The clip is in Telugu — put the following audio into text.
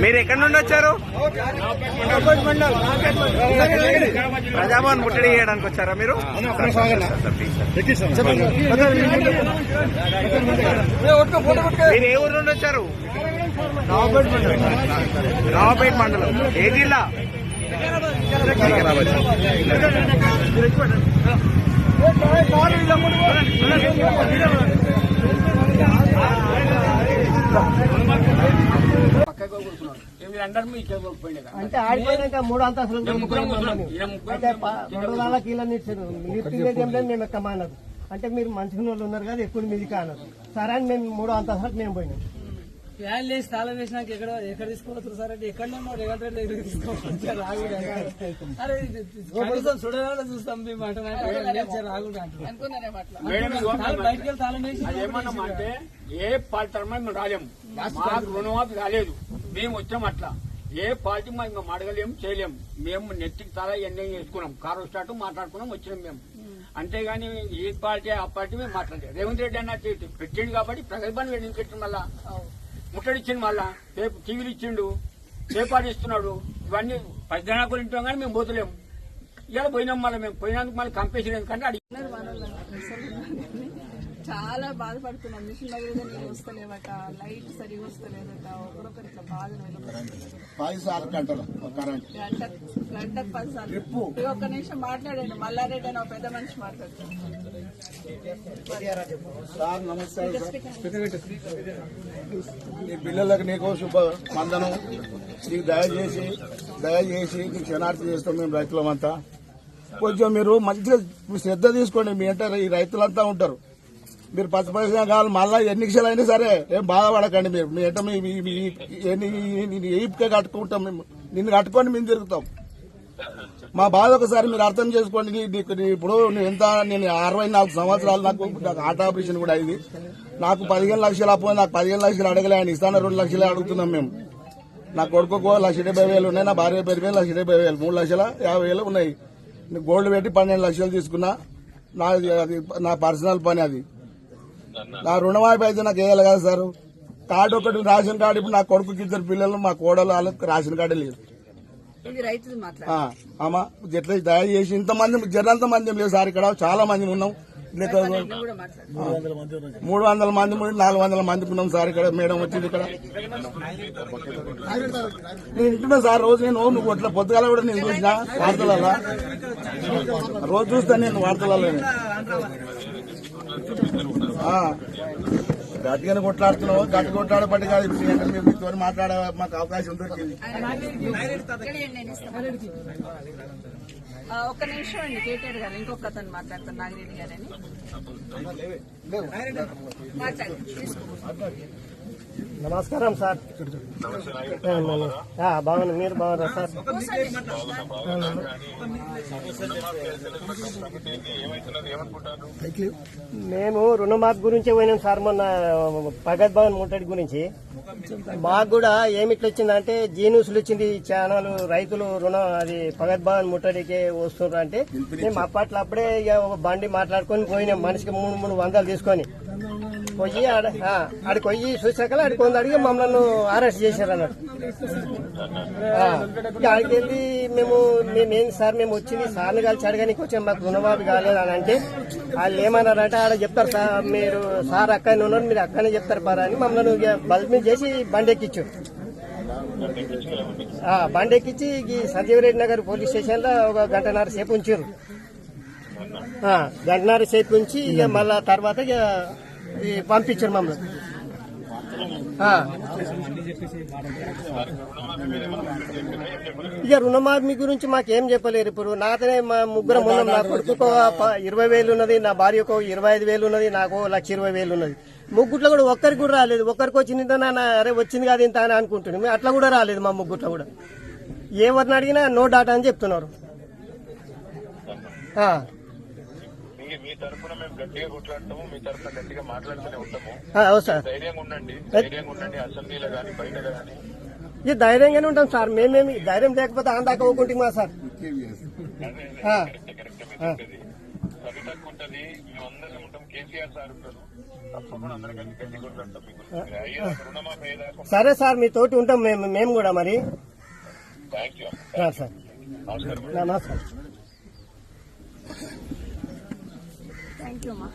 మీరు ఎక్కడి నుండి వచ్చారు? ప్రజాభవన్ ముట్టడి చేయడానికి వచ్చారా మీరు? మీరు ఏ ఊరు నుండి వచ్చారు? రావుపేట మండలం. ఏ జిల్లా? అంటే ఆడిపోయినాక 3 అంతస్తులు అంటే 2 కిలో నిచ్చారు. మేము ఎక్కమన్నారు అంటే మీరు మంచిగా వాళ్ళు ఉన్నారు కదా ఎక్కువ మీది కాన్నారు. సరే అని మేము 3 అంతస్తులకు మేము పోయినాం. ఫ్యాన్ లేసి తాళం వేసినాక ఎక్కడ తీసుకోవచ్చు సార్ అంటే ఎక్కడ రేవంత్ రెడ్డి దగ్గర తీసుకోవచ్చు. అరే చూడాలని చూస్తాం మేము బయటకి వెళ్ళి తాళం వేసి ఏమన్నామంటే ఏ పార్టీ తరఫున మేము రాలేము, మాకు రుణమాఫీ రాలేదు, మేము వచ్చాం. అట్లా ఏ పార్టీ మేము అడగలేము చేయలేము. మేము నెత్తికి తల ఎన్ని వేసుకున్నాం, కారు స్టార్ట్ మాట్లాడుకున్నాం వచ్చినాం మేము. అంతేగాని ఏ పార్టీ ఆ పార్టీ మేము మాట్లాడలేదు. రేవంత్ రెడ్డి అన్న పెట్టిండు కాబట్టి ప్రగల్భాన్ని పెట్టిండు, మళ్ళా ముట్టడిచ్చిండు, మళ్ళా టీవీలు ఇచ్చిండు, పేపర్ ఇస్తున్నాడు. ఇవన్నీ పద్దెనాకులు ఇంటాం కానీ మేము పోతలేము. ఇలా పోయినాం, మళ్ళీ మేము పోయినందుకు మళ్ళీ కంపెనీ ఎందుకంటే అడిగి చాలా బాధపడుతున్నాం. మిషన్ దగ్గర వస్తలేవట, లైట్ సరిగా వస్తలేదట, ఒకరొకరు ఇట్లా బాధ గంటకు 10 సార్లు. ఒక్క నిమిషం మాట్లాడండి. మల్లారెడ్డి అని ఒక పెద్ద మనిషి మాట్లాడుతున్నాం. నీ పిల్లలకు నీకు శుభ మందనం. నీకు దయచేసి నీకు శనార్థి చేస్తాం మేము రైతులమంతా. కొంచెం మీరు మంచిగా శ్రద్ధ తీసుకోండి. మీ అంటే ఈ రైతులంతా ఉంటారు. మీరు 10 పైసలు కావాలి మళ్ళా ఎన్ని క్షణాలు అయినా సరే ఏం బాధపడకండి. మీరు మీ అంటే ఏపుకే కట్టుకుంటాం మేము, నిన్ను కట్టుకొని మేము తిరుగుతాం. మా బాధ ఒకసారి మీరు అర్థం చేసుకోండి. ఇప్పుడు నేను 64 సంవత్సరాలు నాకు హార్ట్ ఆపరేషన్ కూడా అయింది. నాకు 15 లక్షలు అప్పు, నాకు 15 లక్షలు అడగలే, ఆయన ఇస్తాను 2 లక్షలే అడుగుతున్నాం మేము. నా కొడుకు 1,70,000 ఉన్నాయి, నా భార్య పేరు 1,70,000, 3,50,000 ఉన్నాయి. గోల్డ్ పెట్టి 12 లక్షలు తీసుకున్నా. అది నా పర్సనల్ పని. అది నా రుణమాఫీ అయితే నాకు వేయాలి కదా సార్. కార్డు ఒకటి రేషన్ కార్డు. ఇప్పుడు నా కొడుకుకి 2 పిల్లలు, మా కోడలు వాళ్ళకి రేషన్ కార్డు లేదు. అమ్మా ఎట్లా దయచేసి ఇంతమంది జరంత మంది లేదు సార్. ఇక్కడ చాలా మంది ఉన్నాం, 300 మంది 400 మంది ఉన్నాం సార్. ఇక్కడ మేడం వచ్చింది. ఇక్కడ నేను ఇంటున్నా సార్. రోజు నేను నువ్వు అట్లా పొద్దుగాల కూడా నేను చూసిన వార్తలలో, రోజు చూస్తాను నేను వార్తలలో. గట్టిగానే కొట్లాడుతున్నావు, గట్టి కొట్లాడబట్టి కాదు. ఇప్పుడు మీతో మాట్లాడే మాకు అవకాశం దొరికింది. ఒక్క నిమిషం అండి. కేటీఆర్ గారు ఇంకొక అతను మాట్లాడతారు, నాగిరెడ్డి గారని మాట్లాడండి. నమస్కారం సార్. బాగున్నా, మీరు బాగున్నారా సార్? మేము రుణమాఫీ గురించి పోయినాం సార్. మొన్న ప్రగతి భవన్ ముట్టడి గురించి మాకు కూడా ఏమిట్లు వచ్చిందంటే జీన్యూస్లు వచ్చింది ఛానల్. రైతులు రుణం అది ప్రగతి భవన్ ముట్టడికి వస్తున్నారు అంటే మేము అప్పట్లో ఒక బండి మాట్లాడుకొని పోయినాం. మనిషికి 300 తీసుకొని పోయి ఆడికి పోయి చూసాక ఆడికి అడిగి మమ్మల్ని అరెస్ట్ చేశారు అన్నట్టు. ఆడికి వెళ్ళి మేమేంది సార్, మేము వచ్చింది సార్ని కలిసి అడగడానికి వచ్చాం, మాకు రుణమాఫీ కాలేదు అని అంటే వాళ్ళు ఏమన్నారంటే ఆడ చెప్తారు సార్, మీరు సార్ అక్కడనే ఉన్నారు, మీరు అక్కడనే చెప్తారు పరా అని మమ్మల్ని బల్మీ చేసి బండి ఎక్కించారు. బండి ఎక్కించి ఈ సంజీవరెడ్డి నగర్ పోలీస్ స్టేషన్ లో ఒక 1.5 గంట సేపు ఉంచారు. 1.5 గంట సేపు ఉంచి ఇక మళ్ళా తర్వాత ఇక పంపించారు మమ్మల్ని. ఇక రుణమాఫీ గురించి మాకేం చెప్పలేరు. ఇప్పుడు నాతోనే మా ముగ్గురం ఉన్నాం. నా కొడుకు 20,000 ఉన్నది, నా భార్యకు 25,000 ఉన్నది, నాకు 1,20,000 ఉన్నది. ముగ్గుట్లో కూడా ఒక్కరికి కూడా రాలేదు. ఒక్కరికి వచ్చింది అరే వచ్చింది కాదు ఇంత అని అనుకుంటున్నాం. అట్లా కూడా రాలేదు మా ముగ్గుట్లో కూడా. ఎవరిని అడిగినా నో డాటా అని చెప్తున్నారు. మీ తరఫున మేము గట్టిగా కొట్లాడతాము, మీ తరఫున గట్టిగా మాట్లాడుతూనే ఉంటాము. ధైర్యంగా ఉండండి, అసెంబ్లీలో కానీ బయట కానీ. ఇది ధైర్యంగానే ఉంటాం సార్. మేమేమి ధైర్యం లేకపోతే ఆందాక పోకుంటామా సార్. తక్కువ ఉంటది. మేమందరం ఉంటాం. కేసీఆర్ సార్ ఉంటారు. తప్పకుండా అందరం కలిసి గట్టి కొట్లాడతాం. మీకు అయ్యేదాకా రుణమాఫీ అయ్యేదాకా. సరే సార్ మీ తోటి ఉంటాం మేము కూడా మరి. Thank you. సార్ నమస్కారం. నమస్కారం. థ్యాంక్ యూ అమ్మా.